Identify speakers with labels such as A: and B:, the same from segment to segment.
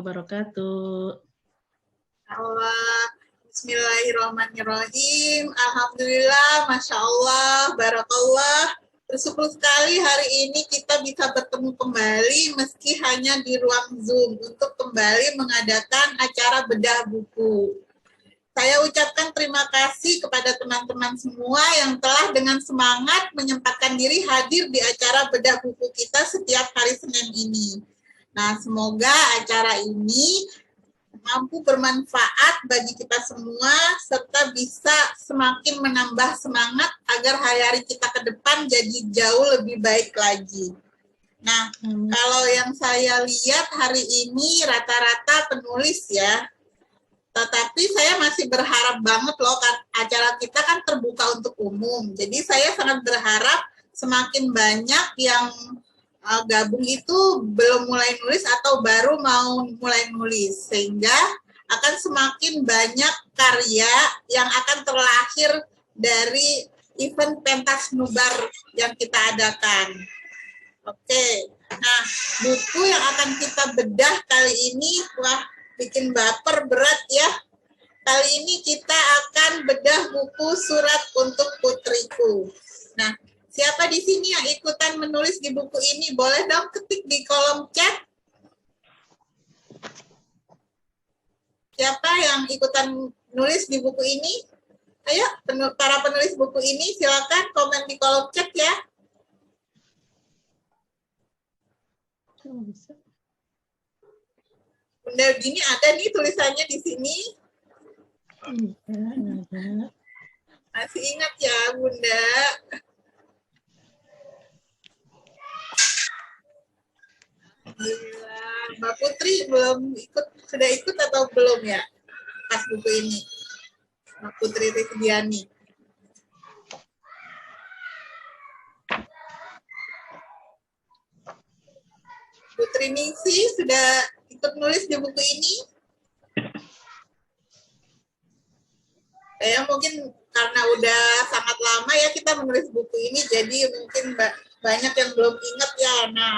A: wabarakatuh.
B: Allah. Bismillahirrahmanirrahim. Alhamdulillah, Masya Allah, Barakallah. Bersyukur sekali hari ini kita bisa bertemu kembali meski hanya di ruang Zoom untuk kembali mengadakan acara bedah buku. Saya ucapkan terima kasih kepada teman-teman semua yang telah dengan semangat menyempatkan diri hadir di acara bedah buku kita setiap hari Senin ini. Nah, semoga acara ini mampu bermanfaat bagi kita semua, serta bisa semakin menambah semangat agar hari-hari kita ke depan jadi jauh lebih baik lagi. Nah, kalau yang saya lihat hari ini rata-rata penulis ya, tetapi saya masih berharap banget loh, acara kita kan terbuka untuk umum, jadi saya sangat berharap semakin banyak yang gabung itu belum mulai nulis atau baru mau mulai nulis, sehingga akan semakin banyak karya yang akan terlahir dari event pentas nubar yang kita adakan. Oke, nah buku yang akan kita bedah kali ini, wah bikin baper berat ya. Kali ini kita akan bedah buku Surat untuk Putriku. Nah, siapa di sini yang ikutan menulis di buku ini? Boleh dong ketik di kolom chat. Siapa yang ikutan nulis di buku ini? Ayo, para penulis buku ini silakan komen di kolom chat ya. Bunda Gini ada nih tulisannya di sini. Masih ingat ya, Bunda? Gila. Mbak Putri belum ikut, sudah ikut atau belum ya pas buku ini? Mbak Putri Rizdiani. Putri Ningsi sudah ikut nulis di buku ini? Ya mungkin karena udah sangat lama ya kita menulis buku ini, jadi mungkin banyak yang belum ingat ya. Nah,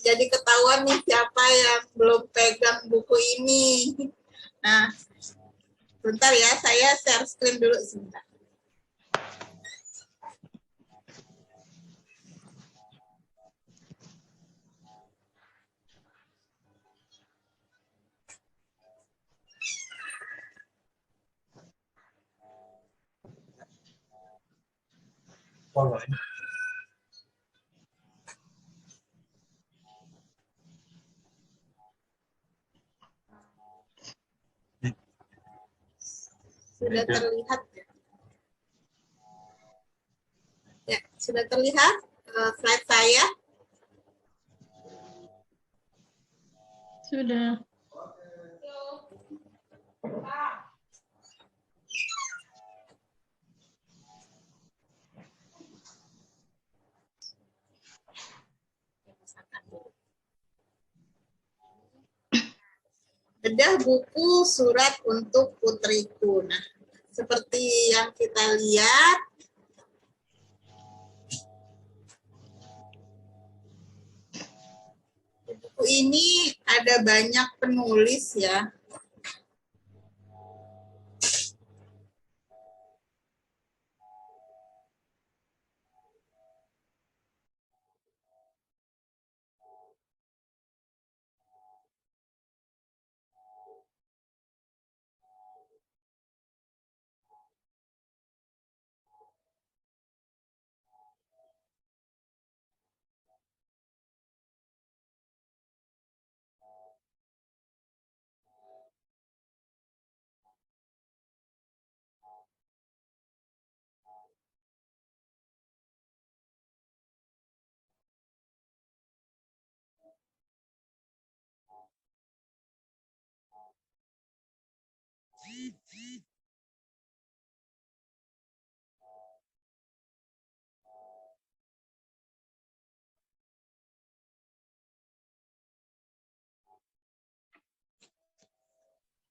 B: jadi ketahuan nih siapa yang belum pegang buku ini. Nah, bentar ya, saya share screen dulu sebentar. Sudah terlihat ya? Ya, sudah terlihat slide saya?
A: Sudah.
B: Bedah buku Surat untuk Putriku. Nah, seperti yang kita lihat, buku ini ada banyak penulis ya.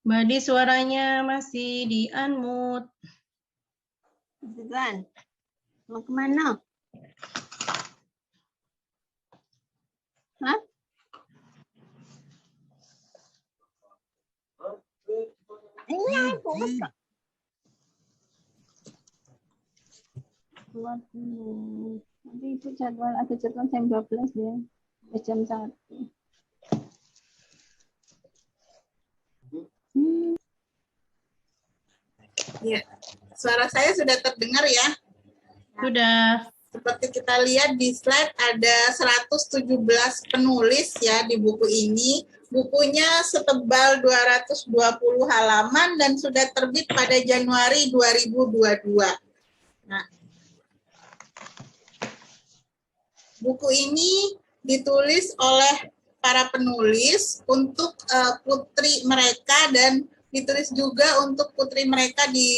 A: Mbak Di suaranya masih di unmute.
C: Bukan. Mau kemana? Hah? Nanti itu jadwal ada jadwal jam 12 ya. Jam 1.
B: Ya, suara saya sudah terdengar ya.
A: Sudah.
B: Seperti kita lihat di slide ada 117 penulis ya di buku ini. Bukunya setebal 220 halaman dan sudah terbit pada Januari 2022. Nah, buku ini ditulis oleh para penulis untuk putri mereka dan ditulis juga untuk putri mereka di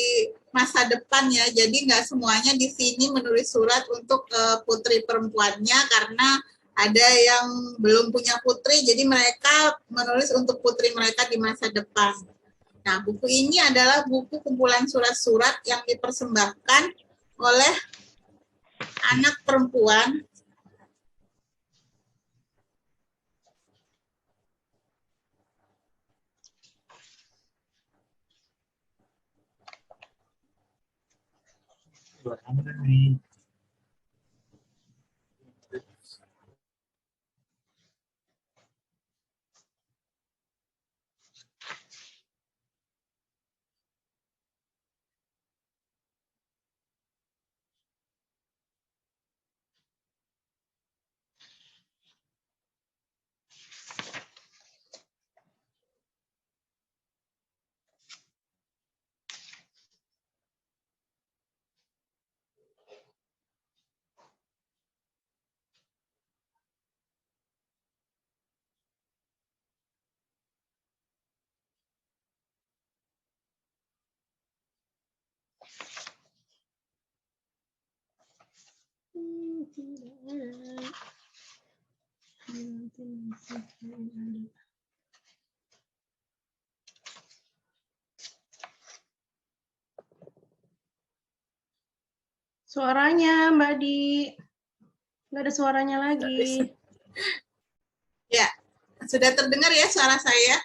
B: masa depan ya. Jadi nggak semuanya di sini menulis surat untuk putri perempuannya karena ada yang belum punya putri, jadi mereka menulis untuk putri mereka di masa depan. Nah, buku ini adalah buku kumpulan surat-surat yang dipersembahkan oleh anak perempuan
A: Suaranya Mbak Di. Nggak ada suaranya lagi.
B: Ya, sudah terdengar ya suara saya?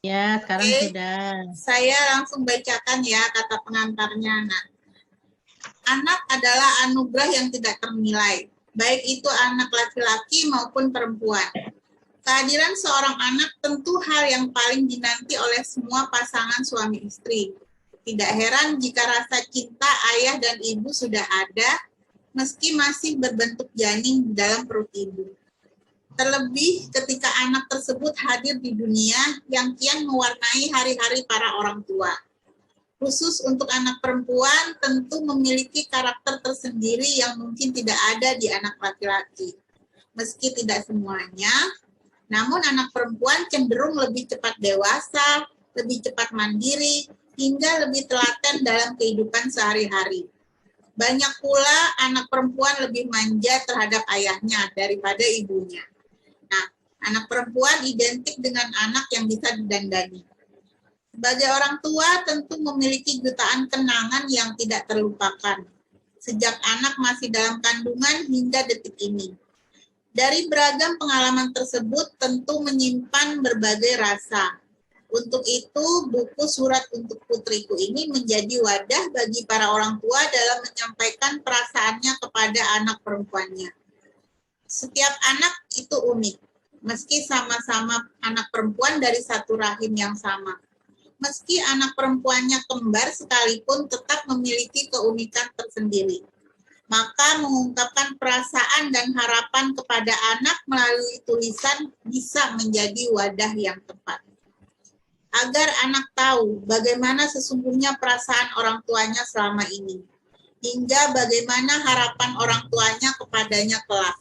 A: Ya, sekarang
B: Oke.
A: sudah.
B: Saya langsung bacakan ya kata pengantarnya. Nah, anak adalah anugerah yang tidak ternilai, baik itu anak laki-laki maupun perempuan. Kehadiran seorang anak tentu hal yang paling dinanti oleh semua pasangan suami istri. Tidak heran jika rasa cinta ayah dan ibu sudah ada, meski masih berbentuk janin di dalam perut ibu. Terlebih ketika anak tersebut hadir di dunia yang kian mewarnai hari-hari para orang tua. Khusus untuk anak perempuan tentu memiliki karakter tersendiri yang mungkin tidak ada di anak laki-laki. Meski tidak semuanya, namun anak perempuan cenderung lebih cepat dewasa, lebih cepat mandiri, hingga lebih telaten dalam kehidupan sehari-hari. Banyak pula anak perempuan lebih manja terhadap ayahnya daripada ibunya. Nah, anak perempuan identik dengan anak yang bisa didandani. Sebagai orang tua tentu memiliki jutaan kenangan yang tidak terlupakan. Sejak anak masih dalam kandungan hingga detik ini. Dari beragam pengalaman tersebut tentu menyimpan berbagai rasa. Untuk itu, buku Surat untuk Putriku ini menjadi wadah bagi para orang tua dalam menyampaikan perasaannya kepada anak perempuannya. Setiap anak itu unik, meski sama-sama anak perempuan dari satu rahim yang sama. Meski anak perempuannya kembar sekalipun tetap memiliki keunikan tersendiri. Maka mengungkapkan perasaan dan harapan kepada anak melalui tulisan bisa menjadi wadah yang tepat. Agar anak tahu bagaimana sesungguhnya perasaan orang tuanya selama ini, hingga bagaimana harapan orang tuanya kepadanya kelak.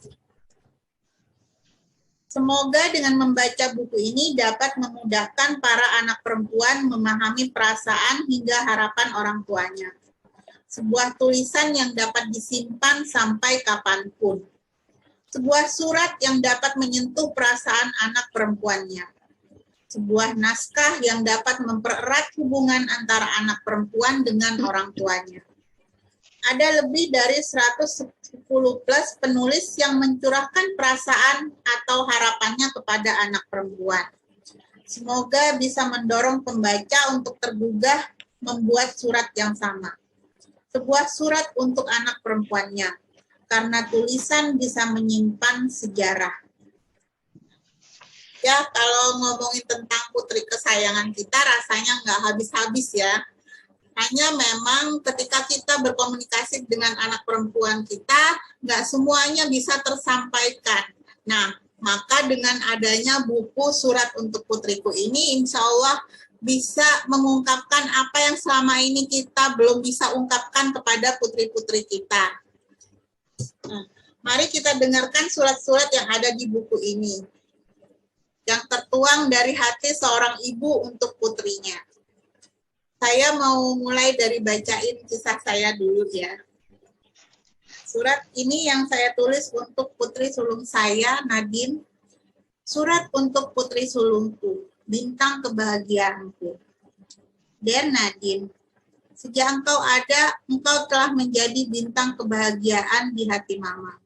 B: Semoga dengan membaca buku ini dapat memudahkan para anak perempuan memahami perasaan hingga harapan orang tuanya. Sebuah tulisan yang dapat disimpan sampai kapanpun. Sebuah surat yang dapat menyentuh perasaan anak perempuannya. Sebuah naskah yang dapat mempererat hubungan antara anak perempuan dengan orang tuanya. Ada lebih dari 110 plus penulis yang mencurahkan perasaan atau harapannya kepada anak perempuan. Semoga bisa mendorong pembaca untuk tergugah membuat surat yang sama. Sebuah surat untuk anak perempuannya, karena tulisan bisa menyimpan sejarah. Ya, kalau ngomongin tentang putri kesayangan kita, rasanya nggak habis-habis ya. Hanya memang ketika kita berkomunikasi dengan anak perempuan kita, nggak semuanya bisa tersampaikan. Nah, maka dengan adanya buku Surat untuk Putriku ini, insya Allah bisa mengungkapkan apa yang selama ini kita belum bisa ungkapkan kepada putri-putri kita. Nah, mari kita dengarkan surat-surat yang ada di buku ini, yang tertuang dari hati seorang ibu untuk putrinya. Saya mau mulai dari bacain kisah saya dulu ya. Surat ini yang saya tulis untuk putri sulung saya, Nadine. Surat untuk putri sulungku, bintang kebahagiaanku. Dear Nadine, sejak engkau ada, engkau telah menjadi bintang kebahagiaan di hati Mama.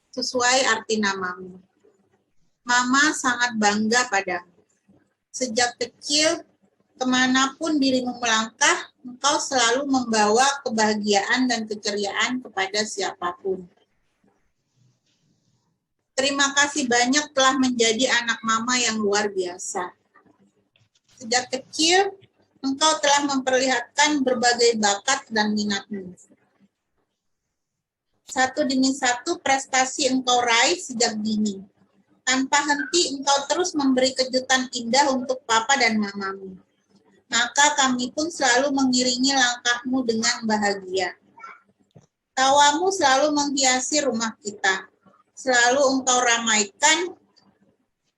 B: Sesuai arti namamu. Mama sangat bangga padamu. Sejak kecil, kemanapun dirimu melangkah, engkau selalu membawa kebahagiaan dan keceriaan kepada siapapun. Terima kasih banyak telah menjadi anak Mama yang luar biasa. Sejak kecil, engkau telah memperlihatkan berbagai bakat dan minatmu. Satu demi satu prestasi engkau raih sejak dini. Tanpa henti, engkau terus memberi kejutan indah untuk Papa dan Mamamu. Maka kami pun selalu mengiringi langkahmu dengan bahagia. Tawamu selalu menghiasi rumah kita. Selalu engkau ramaikan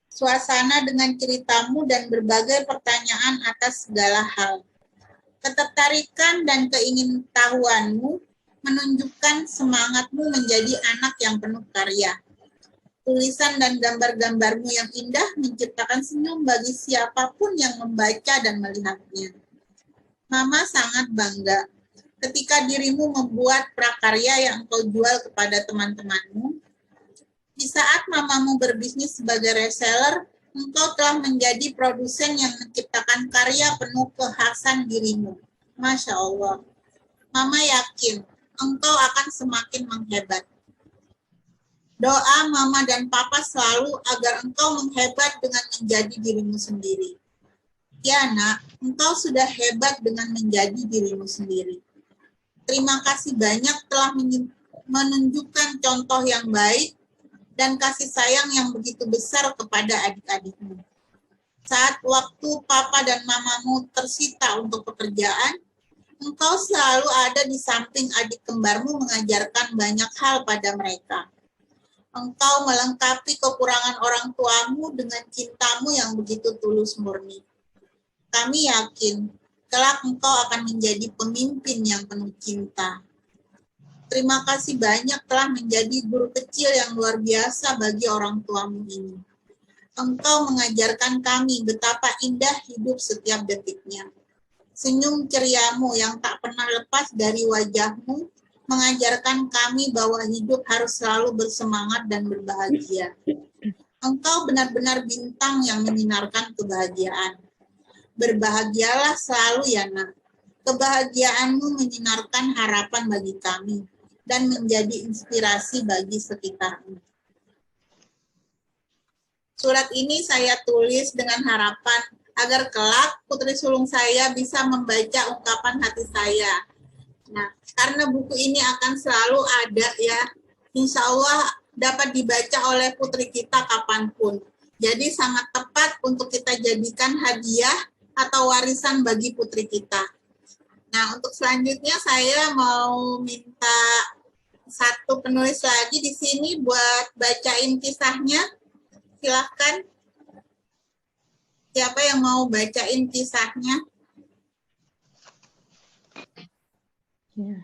B: suasana dengan ceritamu dan berbagai pertanyaan atas segala hal. Ketertarikan dan keingintahuanmu menunjukkan semangatmu menjadi anak yang penuh karya. Tulisan dan gambar-gambarmu yang indah menciptakan senyum bagi siapapun yang membaca dan melihatnya. Mama sangat bangga ketika dirimu membuat prakarya yang engkau jual kepada teman-temanmu. Di saat mamamu berbisnis sebagai reseller, engkau telah menjadi produsen yang menciptakan karya penuh kekhasan dirimu. Masya Allah. Mama yakin engkau akan semakin menghebat. Doa Mama dan Papa selalu agar engkau menghebat dengan menjadi dirimu sendiri. Ya nak, engkau sudah hebat dengan menjadi dirimu sendiri. Terima kasih banyak telah menunjukkan contoh yang baik dan kasih sayang yang begitu besar kepada adik-adikmu. Saat waktu Papa dan Mamamu tersita untuk pekerjaan, engkau selalu ada di samping adik kembarmu mengajarkan banyak hal pada mereka. Engkau melengkapi kekurangan orang tuamu dengan cintamu yang begitu tulus murni. Kami yakin, kelak engkau akan menjadi pemimpin yang penuh cinta. Terima kasih banyak telah menjadi guru kecil yang luar biasa bagi orang tuamu ini. Engkau mengajarkan kami betapa indah hidup setiap detiknya. Senyum ceriamu yang tak pernah lepas dari wajahmu mengajarkan kami bahwa hidup harus selalu bersemangat dan berbahagia. Engkau benar-benar bintang yang menyinarkan kebahagiaan. Berbahagialah selalu ya nak. Kebahagiaanmu menyinarkan harapan bagi kami dan menjadi inspirasi bagi sekitarmu. Surat ini saya tulis dengan harapan agar kelak putri sulung saya bisa membaca ungkapan hati saya. Nah, karena buku ini akan selalu ada ya, insya Allah dapat dibaca oleh putri kita kapanpun. Jadi sangat tepat untuk kita jadikan hadiah atau warisan bagi putri kita. Nah, untuk selanjutnya saya mau minta satu penulis lagi di sini buat bacain kisahnya. Silahkan. Siapa yang mau bacain kisahnya?
A: Ya.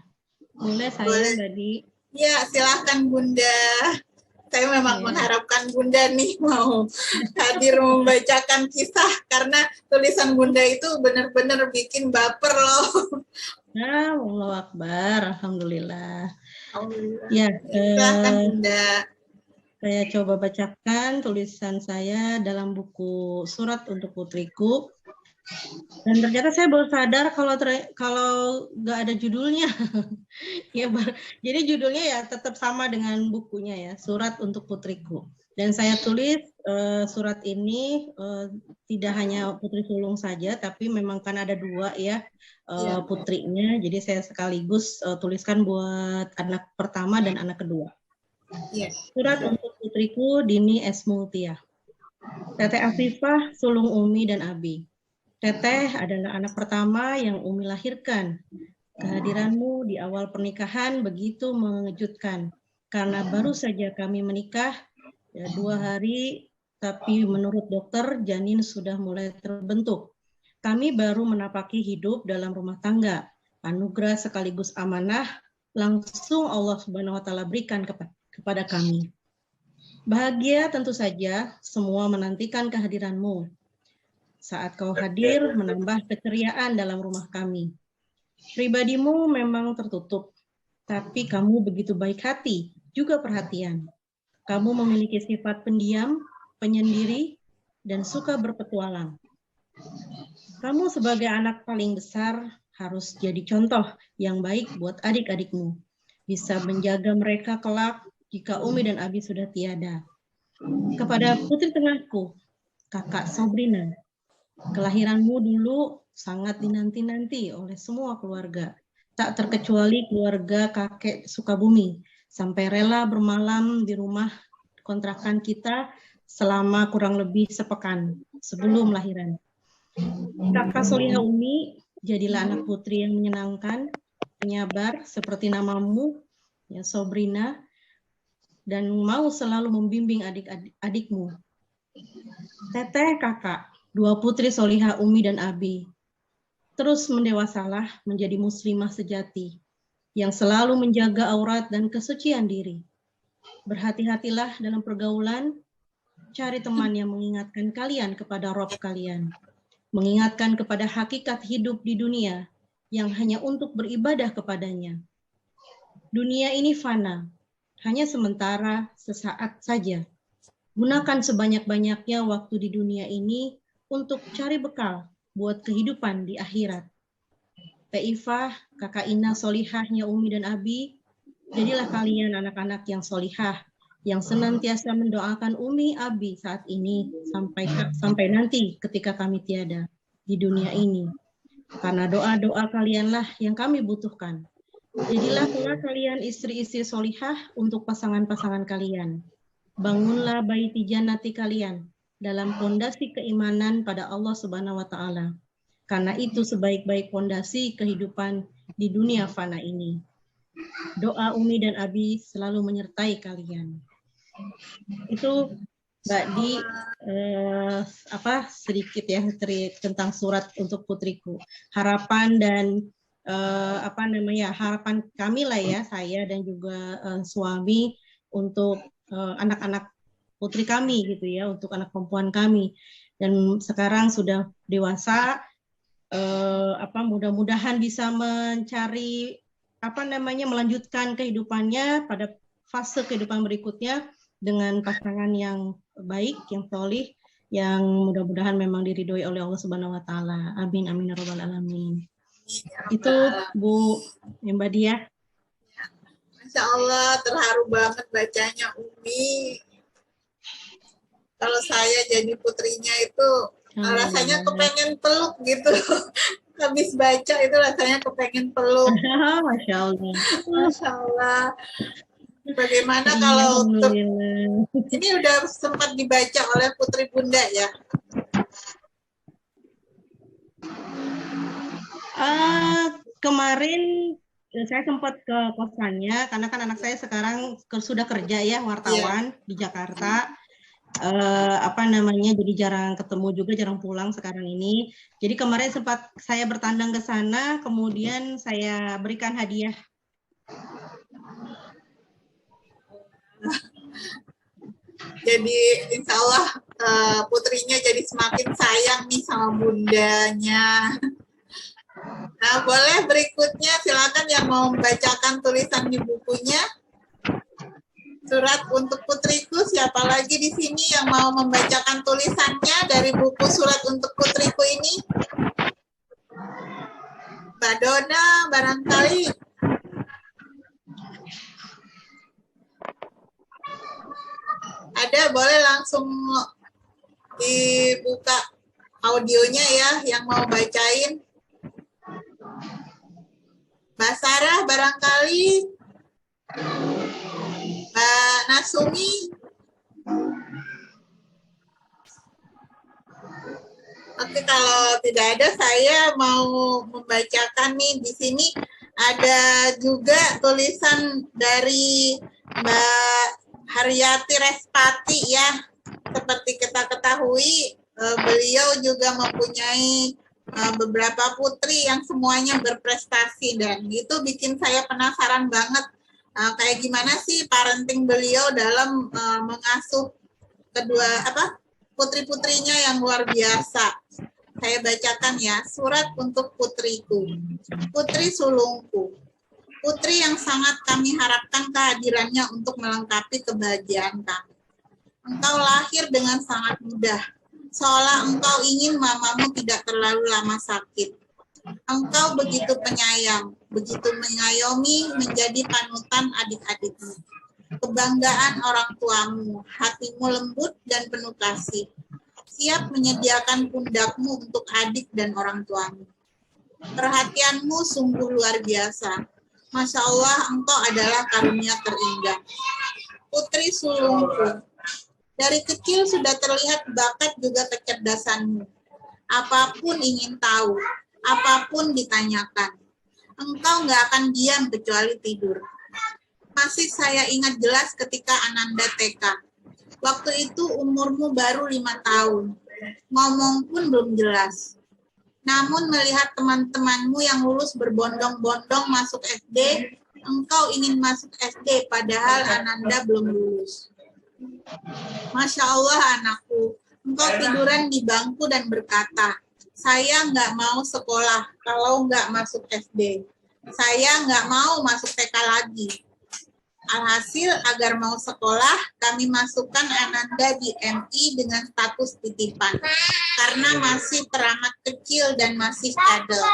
A: Boleh saya,
B: Boleh.
A: Mbak Di.
B: Ya, silahkan Bunda. Saya memang mengharapkan Bunda nih mau hadir membacakan kisah karena tulisan Bunda itu benar-benar bikin baper loh.
A: Allahu Akbar, Alhamdulillah.
B: Alhamdulillah.
A: Ya,
B: Silahkan Bunda.
A: Saya coba bacakan tulisan saya dalam buku Surat untuk Putriku. Dan ternyata saya baru sadar kalau nggak ada judulnya. Ya, jadi judulnya ya tetap sama dengan bukunya ya, Surat untuk Putriku. Dan saya tulis surat ini tidak hanya Putri Sulung saja, tapi memang kan ada dua ya putrinya. Jadi saya sekaligus tuliskan buat anak pertama dan anak kedua. Surat untuk putriku Dini S. Multia. Teteh Afifah, sulung Umi dan Abi. Teteh adalah anak pertama yang Umi lahirkan. Kehadiranmu di awal pernikahan begitu mengejutkan. Karena baru saja kami menikah, ya, 2 hari, tapi menurut dokter janin sudah mulai terbentuk. Kami baru menapaki hidup dalam rumah tangga. Anugerah sekaligus amanah langsung Allah Subhanahu wa Ta'ala berikan kepada kami. Bahagia tentu saja semua menantikan kehadiranmu. Saat kau hadir menambah keceriaan dalam rumah kami. Pribadimu memang tertutup, tapi kamu begitu baik hati, juga perhatian. Kamu memiliki sifat pendiam, penyendiri, dan suka berpetualang. Kamu sebagai anak paling besar harus jadi contoh yang baik buat adik-adikmu. Bisa menjaga mereka kelak jika Umi dan Abi sudah tiada. Kepada putri tengahku, Kakak Sobrina, kelahiranmu dulu sangat dinanti-nanti oleh semua keluarga, tak terkecuali keluarga kakek Sukabumi, sampai rela bermalam di rumah kontrakan kita selama kurang lebih sepekan sebelum lahiran. Kakak Solihah Umi jadilah anak putri yang menyenangkan, penyabar seperti namamu, ya Sobrina, dan mau selalu membimbing adik-adikmu. Teteh kakak, 2 putri Solihah Umi dan Abi, terus mendewasalah menjadi muslimah sejati, yang selalu menjaga aurat dan kesucian diri. Berhati-hatilah dalam pergaulan, cari teman yang mengingatkan kalian kepada Rob kalian, mengingatkan kepada hakikat hidup di dunia yang hanya untuk beribadah kepadanya. Dunia ini fana, hanya sementara, sesaat saja. Gunakan sebanyak-banyaknya waktu di dunia ini untuk cari bekal buat kehidupan di akhirat. Teh Ifah, kakak Ina solihahnya Umi dan Abi, jadilah kalian anak-anak yang solihah, yang senantiasa mendoakan Umi, Abi saat ini sampai nanti ketika kami tiada di dunia ini. Karena doa-doa kalianlah yang kami butuhkan. Jadilah pula kalian istri-istri solihah untuk pasangan-pasangan kalian. Bangunlah baiti jannati kalian dalam pondasi keimanan pada Allah Subhanahu wa Ta'ala. Karena itu sebaik-baik pondasi kehidupan di dunia fana ini. Doa Umi dan Abi selalu menyertai kalian. Itu Mbak Di sedikit ya tentang surat untuk putriku. Harapan dan harapan kami lah ya, saya dan juga suami untuk anak-anak putri kami gitu ya, untuk anak perempuan kami. Dan sekarang sudah dewasa, mudah-mudahan bisa mencari melanjutkan kehidupannya pada fase kehidupan berikutnya dengan pasangan yang baik, yang solih, yang mudah-mudahan memang diridhoi oleh Allah Subhanahu wa Ta'ala. Amin amin ya rabbal alamin. Itu Bu Mbak Dia.
B: Masya Allah, terharu banget bacanya Umi. Kalau saya jadi putrinya itu rasanya kepengen peluk gitu. Habis baca itu rasanya kepengen peluk.
A: Masya Allah.
B: Masya Allah. Bagaimana kalau ini udah sempat dibaca oleh Putri Bunda ya?
A: Kemarin saya sempat ke kosannya karena kan anak saya sekarang sudah kerja ya, wartawan di Jakarta. Jadi jarang ketemu juga, jarang pulang sekarang ini. Jadi kemarin sempat saya bertandang ke sana, kemudian saya berikan hadiah.
B: Jadi insya Allah putrinya jadi semakin sayang nih sama bundanya. Nah, boleh berikutnya silakan yang mau membacakan tulisan di bukunya. Surat untuk putriku, siapa lagi di sini yang mau membacakan tulisannya dari buku Surat untuk Putriku ini? Mbak Dona, barangkali. Ada, boleh langsung dibuka audionya ya, yang mau bacain. Mbak Sarah, barangkali. Mbak Nasumi. Oke, kalau tidak ada, saya mau membacakan nih. Di sini ada juga tulisan dari Mbak Haryati Respati ya. Seperti kita ketahui, beliau juga mempunyai beberapa putri yang semuanya berprestasi, dan itu bikin saya penasaran banget kayak gimana sih parenting beliau dalam mengasuh kedua putri-putrinya yang luar biasa. Saya bacakan ya, Surat untuk Putriku. Putri sulungku, putri yang sangat kami harapkan kehadirannya untuk melengkapi kebahagiaan kami. Engkau lahir dengan sangat mudah, seolah engkau ingin mamamu tidak terlalu lama sakit. Engkau begitu penyayang, begitu mengayomi, menjadi panutan adik-adikmu. Kebanggaan orang tuamu, hatimu lembut dan penuh kasih. Siap menyediakan pundakmu untuk adik dan orang tuamu. Perhatianmu sungguh luar biasa. Masya Allah, engkau adalah karunia terindah. Putri sulungku, dari kecil sudah terlihat bakat juga kecerdasanmu. Apapun ingin tahu, apapun ditanyakan. Engkau nggak akan diam kecuali tidur. Masih saya ingat jelas ketika Ananda TK. Waktu itu umurmu baru 5 tahun. Ngomong pun belum jelas. Namun melihat teman-temanmu yang lulus berbondong-bondong masuk SD, engkau ingin masuk SD padahal Ananda belum lulus. Masya Allah anakku, engkau tiduran di bangku dan berkata, saya nggak mau sekolah kalau nggak masuk SD. Saya nggak mau masuk TK lagi. Alhasil agar mau sekolah, kami masukkan Ananda di MI dengan status titipan, karena masih teramat kecil dan masih cadel.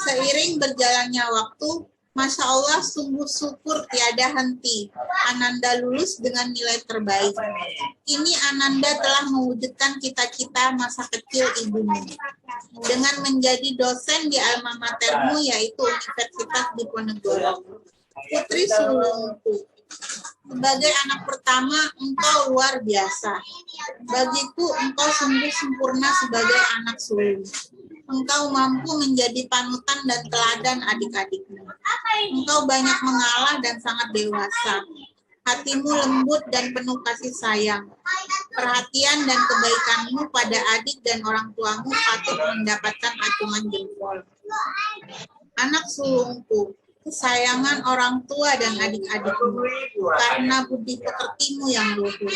B: Seiring berjalannya waktu, Masya Allah sungguh syukur tiada henti. Ananda lulus dengan nilai terbaik. Ini Ananda telah mewujudkan cita-cita masa kecil ibumu. Dengan menjadi dosen di alma matermu, yaitu Universitas Diponegoro. Putri sulungku, sebagai anak pertama, engkau luar biasa. Bagiku, engkau sungguh sempurna sebagai anak sulung. Engkau mampu menjadi panutan dan teladan adik-adikmu. Engkau banyak mengalah dan sangat dewasa. Hatimu lembut dan penuh kasih sayang. Perhatian dan kebaikanmu pada adik dan orang tuamu patut mendapatkan acungan jempol. Anak sulungku, kesayangan orang tua dan adik-adikmu, karena budi pekertimu yang luhur.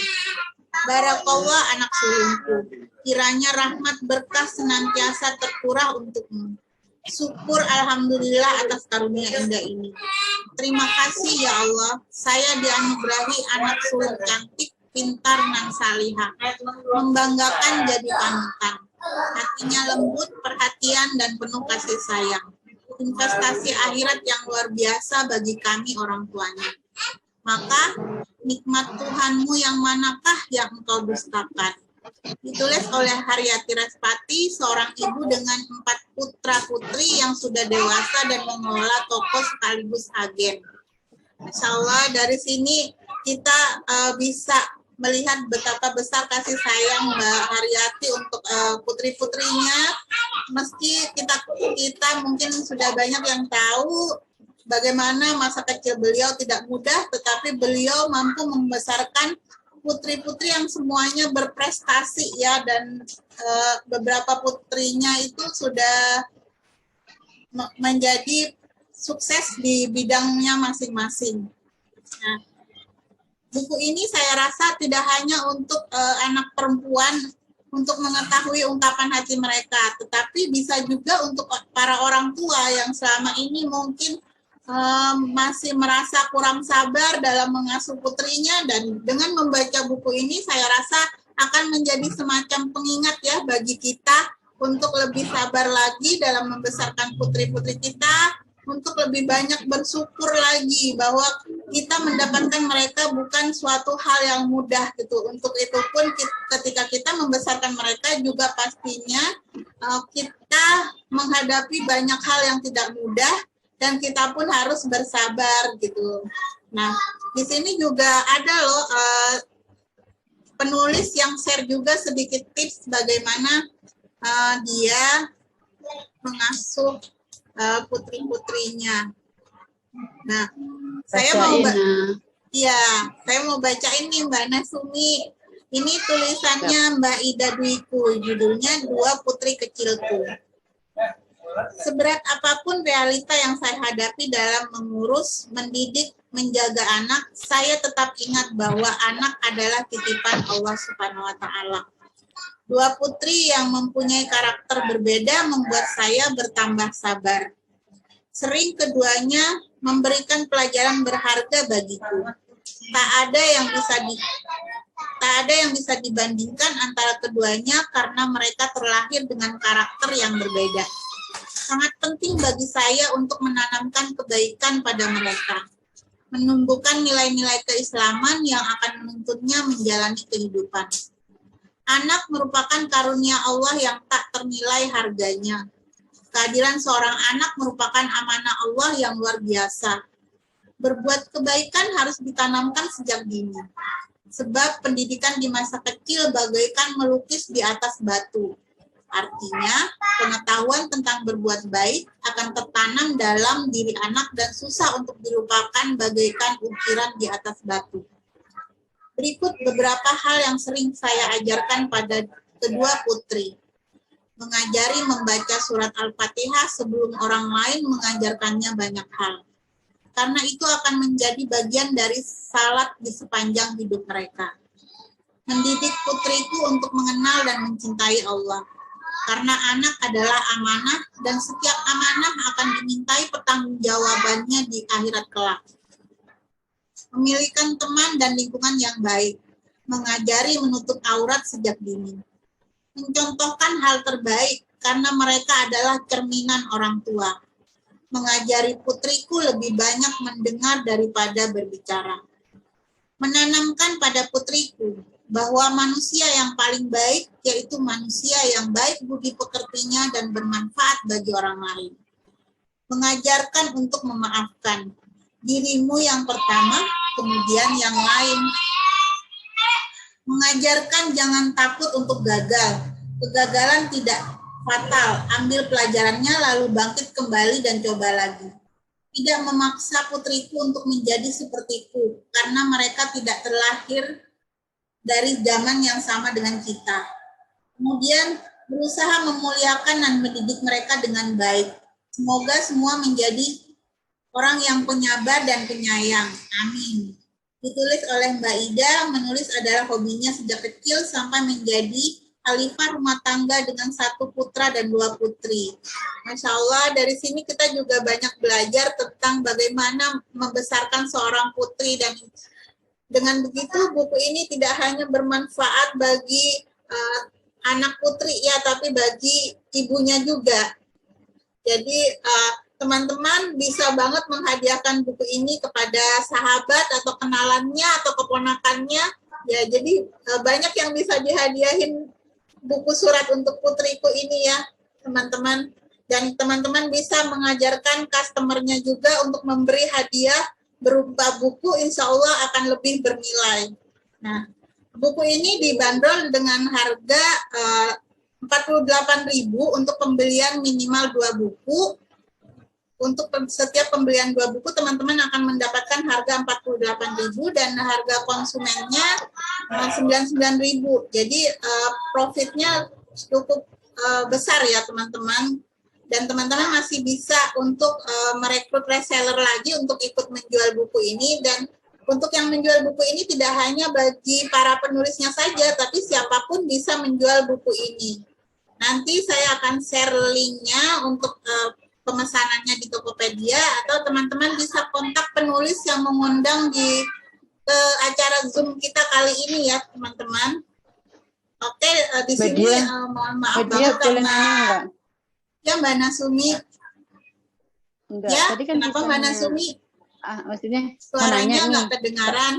B: Barakallah anak sulungku, kiranya rahmat berkah senantiasa tercurah untukmu. Syukur Alhamdulillah atas karunia indah ini. Terima kasih ya Allah, saya dianugerahi anak sulung cantik, pintar, dan salihah. Membanggakan jadi panutan. Hatinya lembut, perhatian, dan penuh kasih sayang. Investasi akhirat yang luar biasa bagi kami orang tuanya. Maka nikmat Tuhanmu yang manakah yang engkau dustakan? Ditulis oleh Haryati Respati, seorang ibu dengan 4 putra-putri yang sudah dewasa dan mengelola toko sekaligus agen. Masya Allah, dari sini kita bisa melihat betapa besar kasih sayang Mbak Haryati untuk putri-putrinya. Meski kita mungkin sudah banyak yang tahu bagaimana masa kecil beliau tidak mudah, tetapi beliau mampu membesarkan putri-putri yang semuanya berprestasi ya, dan beberapa putrinya itu sudah menjadi sukses di bidangnya masing-masing. Nah, buku ini saya rasa tidak hanya untuk anak perempuan untuk mengetahui ungkapan hati mereka, tetapi bisa juga untuk para orang tua yang selama ini mungkin masih merasa kurang sabar dalam mengasuh putrinya, dan dengan membaca buku ini saya rasa akan menjadi semacam pengingat ya bagi kita untuk lebih sabar lagi dalam membesarkan putri-putri kita, untuk lebih banyak bersyukur lagi bahwa kita mendapatkan mereka bukan suatu hal yang mudah gitu. Untuk itu pun ketika kita membesarkan mereka juga pastinya kita menghadapi banyak hal yang tidak mudah, dan kita pun harus bersabar gitu. Nah, di sini juga ada loh penulis yang share juga sedikit tips bagaimana dia mengasuh putri-putrinya. Nah, saya mau bacain nih Mbak Nasumi. Ini tulisannya Mbak Ida Dwiku, judulnya Dua Putri Kecilku. Seberat apapun realita yang saya hadapi dalam mengurus, mendidik, menjaga anak, saya tetap ingat bahwa anak adalah titipan Allah Subhanahu wa Ta'ala. Dua putri yang mempunyai karakter berbeda membuat saya bertambah sabar. Sering keduanya memberikan pelajaran berharga bagiku. Tak ada yang bisa dibandingkan antara keduanya karena mereka terlahir dengan karakter yang berbeda. Sangat penting bagi saya untuk menanamkan kebaikan pada mereka, menumbuhkan nilai-nilai keislaman yang akan menuntunnya menjalani kehidupan. Anak merupakan karunia Allah yang tak ternilai harganya. Kehadiran seorang anak merupakan amanah Allah yang luar biasa. Berbuat kebaikan harus ditanamkan sejak dini. Sebab pendidikan di masa kecil bagaikan melukis di atas batu. Artinya, pengetahuan tentang berbuat baik akan tertanam dalam diri anak dan susah untuk dilupakan bagaikan ukiran di atas batu. Berikut beberapa hal yang sering saya ajarkan pada kedua putri. Mengajari membaca surat Al-Fatihah sebelum orang lain mengajarkannya banyak hal. Karena itu akan menjadi bagian dari salat di sepanjang hidup mereka. Mendidik putriku untuk mengenal dan mencintai Allah. Karena anak adalah amanah dan setiap amanah akan dimintai pertanggungjawabannya di akhirat kelak. Memiliki teman dan lingkungan yang baik, mengajari menutup aurat sejak dini. Mencontohkan hal terbaik karena mereka adalah cerminan orang tua. Mengajari putriku lebih banyak mendengar daripada berbicara. Menanamkan pada putriku bahwa manusia yang paling baik yaitu manusia yang baik budi pekertinya dan bermanfaat bagi orang lain. Mengajarkan untuk memaafkan dirimu yang pertama, kemudian yang lain. Mengajarkan jangan takut untuk gagal. Kegagalan tidak fatal. Ambil pelajarannya lalu bangkit kembali dan coba lagi. Tidak memaksa putriku untuk menjadi sepertiku karena mereka tidak terlahir dari zaman yang sama dengan kita. Kemudian berusaha memuliakan dan mendidik mereka dengan baik. Semoga semua menjadi orang yang penyabar dan penyayang. Amin. Ditulis oleh Mbak Ida, menulis adalah hobinya sejak kecil sampai menjadi khalifah rumah tangga dengan 1 putra dan 2 putri. Masya Allah, dari sini kita juga banyak belajar tentang bagaimana membesarkan seorang putri, dan dengan begitu buku ini tidak hanya bermanfaat bagi anak putri ya, tapi bagi ibunya juga. Jadi teman-teman bisa banget menghadiahkan buku ini kepada sahabat atau kenalannya atau keponakannya. Ya, jadi banyak yang bisa dihadiahin buku surat untuk putriku ini ya, teman-teman. Dan teman-teman bisa mengajarkan customernya juga untuk memberi hadiah berupa buku, insya Allah akan lebih bernilai. Nah, buku ini dibanderol dengan harga 48.000 untuk pembelian minimal 2 buku. Untuk setiap pembelian 2 buku, teman-teman akan mendapatkan harga 48.000 dan harga konsumennya 99.000. Jadi profitnya cukup besar ya teman-teman. Dan teman-teman masih bisa untuk merekrut reseller lagi untuk ikut menjual buku ini. Dan untuk yang menjual buku ini tidak hanya bagi para penulisnya saja, tapi siapapun bisa menjual buku ini. Nanti saya akan share linknya untuk pemesanannya di Tokopedia, atau teman-teman bisa kontak penulis yang mengundang di acara Zoom kita kali ini ya, teman-teman. Oke, di sini mohon maaf banget karena ya Mbak Nasumi.
C: Enggak,
B: Ya,
C: tadi kan
B: kenapa Mbak Nasumi?
C: Maksudnya
B: Suaranya nggak kedengaran.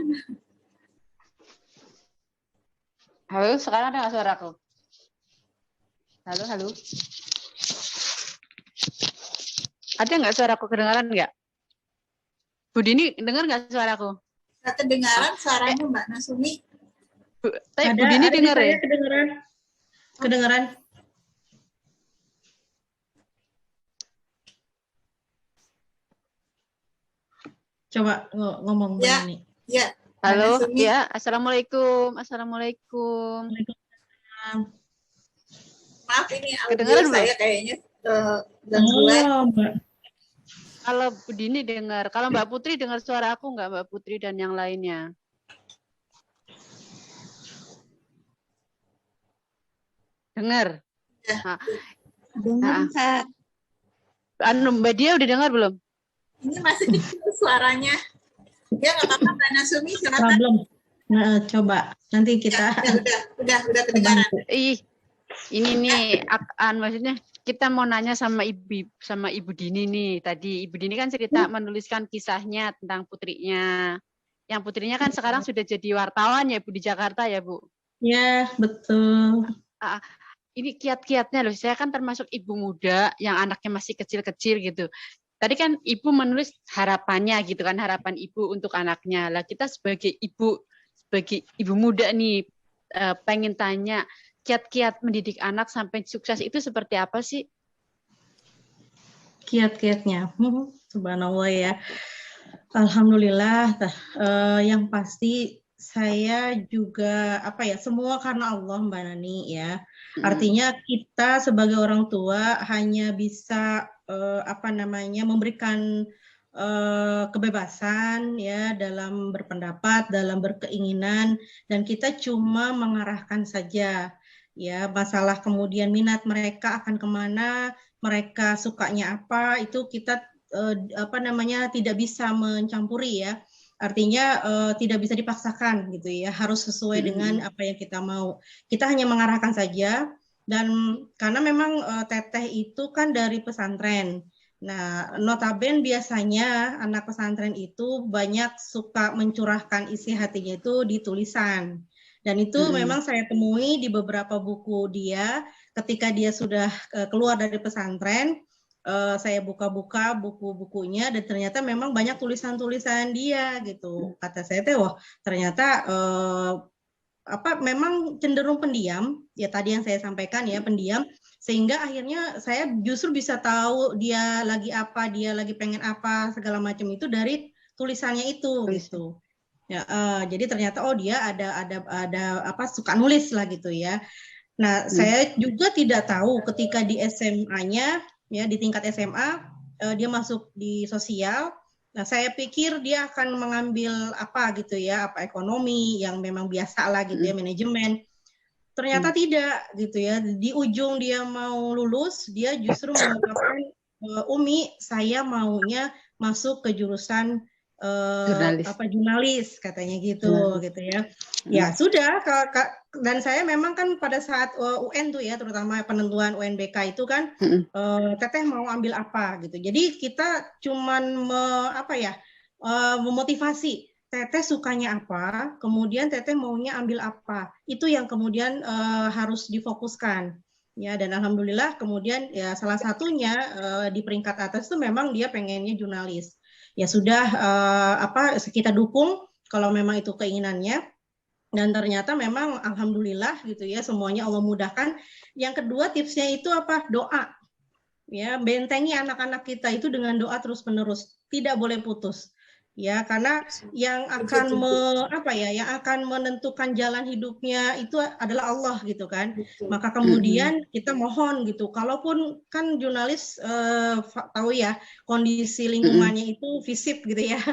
C: Halo, sekarang ada nggak suaraku? Halo, halo. Ada nggak suaraku kedengaran nggak? Bu Dini dengar nggak suaraku?
B: Nggak kedengaran suaranya Mbak Nasumi.
C: Bu Dini dengar ya?
A: Kedengaran. Coba ngomong
B: ya,
A: Mbak Dini.
B: Ya.
C: Halo, ya. Assalamualaikum. Assalamualaikum.
B: Maaf ini audio saya kayaknya gangguan.
C: Kalau Bu Dini dengar, kalau Mbak Putri dengar suara aku nggak, Mbak Putri dan yang lainnya? Dengar?
B: Ya.
C: Dengar, Kak. Mbak Dia udah dengar belum?
B: Ini masih suaranya. Ya nggak apa-apa Mbak Nasumi, silakan.
A: Belum. Nah, coba nanti kita.
B: Ya, udah kedengaran.
C: Ini nih, maksudnya kita mau nanya sama Ibu Dini nih. Tadi Ibu Dini kan cerita menuliskan kisahnya tentang putrinya. Yang putrinya kan sekarang sudah jadi wartawan ya Bu di Jakarta ya Bu?
A: Ya, betul.
C: Ini kiat-kiatnya loh. Saya kan termasuk ibu muda yang anaknya masih kecil-kecil gitu. Tadi kan ibu menulis harapannya gitu kan, harapan ibu untuk anaknya. Lah kita sebagai ibu muda nih pengen tanya, kiat-kiat mendidik anak sampai sukses itu seperti apa sih?
A: Kiat-kiatnya, subhanallah ya. Alhamdulillah. Yang pasti saya juga semua karena Allah Mbak Nani ya. Artinya kita sebagai orang tua hanya bisa memberikan kebebasan ya dalam berpendapat, dalam berkeinginan, dan kita cuma mengarahkan saja ya. Masalah kemudian minat mereka akan kemana, mereka sukanya apa, itu kita tidak bisa mencampuri ya. Artinya tidak bisa dipaksakan gitu ya, harus sesuai dengan apa yang kita mau. Kita hanya mengarahkan saja, dan karena memang teteh itu kan dari pesantren. Nah, notaben biasanya anak pesantren itu banyak suka mencurahkan isi hatinya itu di tulisan. Dan itu memang saya temui di beberapa buku dia ketika dia sudah keluar dari pesantren. Saya buka-buka buku-bukunya dan ternyata memang banyak tulisan-tulisan dia gitu. Kata saya wah ternyata memang cenderung pendiam ya, tadi yang saya sampaikan ya, pendiam, sehingga akhirnya saya justru bisa tahu dia lagi apa, dia lagi pengen apa segala macam itu dari tulisannya itu gitu. Ya, jadi ternyata dia ada suka nulis lah gitu ya. Nah, saya juga tidak tahu ketika di SMA-nya ya, di tingkat SMA dia masuk di sosial. Nah, saya pikir dia akan mengambil apa gitu ya, apa ekonomi yang memang biasa lah gitu ya, manajemen. Ternyata tidak gitu ya. Di ujung dia mau lulus, dia justru mengungkapkan, Umi, saya maunya masuk ke jurusan jurnalis katanya gitu gitu ya. Ya sudah, dan saya memang kan pada saat UN tuh ya, terutama penentuan UNBK itu kan teteh mau ambil apa gitu. Jadi kita cuman memotivasi teteh sukanya apa, kemudian teteh maunya ambil apa. Itu yang kemudian harus difokuskan. Ya, dan alhamdulillah kemudian ya salah satunya di peringkat atas itu memang dia pengennya jurnalis. Ya sudah kita dukung kalau memang itu keinginannya, dan ternyata memang alhamdulillah gitu ya, semuanya Allah mudahkan. Yang kedua tipsnya itu apa? Doa. Ya, bentengi anak-anak kita itu dengan doa terus-menerus, tidak boleh putus. Ya, karena yang akan yang akan menentukan jalan hidupnya itu adalah Allah gitu kan. Maka kemudian kita mohon gitu, kalaupun kan jurnalis tahu ya kondisi lingkungannya itu visip gitu ya,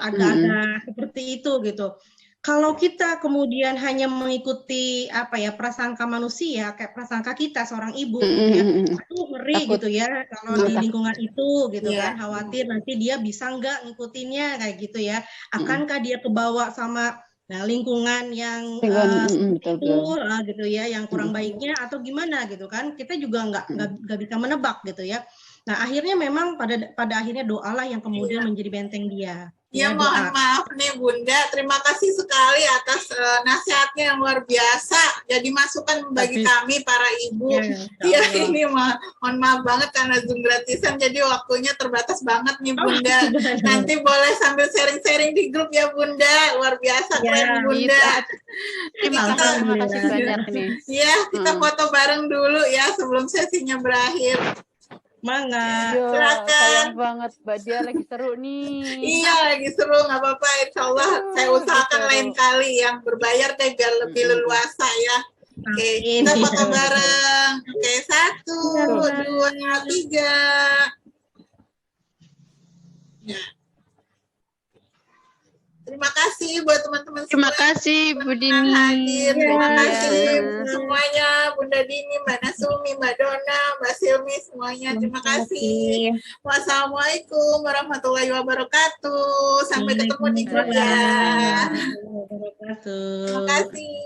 A: agak-agak seperti itu gitu. Kalau kita kemudian hanya mengikuti prasangka manusia, kayak prasangka kita seorang ibu gitu ya, aduh ngeri
C: Takut.
A: gitu ya kalau di lingkungan itu gitu
B: Iya.
A: kan, khawatir nanti dia bisa nggak ngikutinnya kayak gitu ya, akankah dia kebawa sama lingkungan yang seperti itu gitu ya, yang kurang baiknya atau gimana gitu kan, kita juga nggak bisa menebak gitu ya. Nah akhirnya memang pada akhirnya doalah yang kemudian menjadi benteng dia.
B: Ya, mohon maaf nih Bunda, terima kasih sekali atas nasihatnya yang luar biasa. Jadi masukan bagi kami para ibu. Ya, ini mohon maaf banget karena Zoom gratisan, jadi waktunya terbatas banget nih Bunda. Nanti boleh sambil sharing-sharing di grup ya Bunda. Luar biasa keren Bunda.
C: Terima kasih banyak nih.
B: Ya, kita foto bareng dulu ya sebelum sesinya berakhir.
A: Semangat.
B: Silakan.
C: Sayang banget, Mbak Dia lagi seru nih.
B: Iya, lagi seru, nggak apa-apa. Insya Allah saya usahakan lain kali yang berbayar deh biar lebih leluasa ya. Oke, kita foto bareng. Oke, 1, 2, 3. Ya. Terima kasih buat teman-teman semua.
C: Terima kasih Bu Dini.
B: Hadir. Terima kasih semuanya, Bunda Dini, Mbak Nasumi, Mbak Dona, Mbak Silmi, semuanya. Terima kasih. Wassalamualaikum warahmatullahi wabarakatuh. Sampai ketemu di grup ya.
A: Terima kasih.
B: Terima kasih.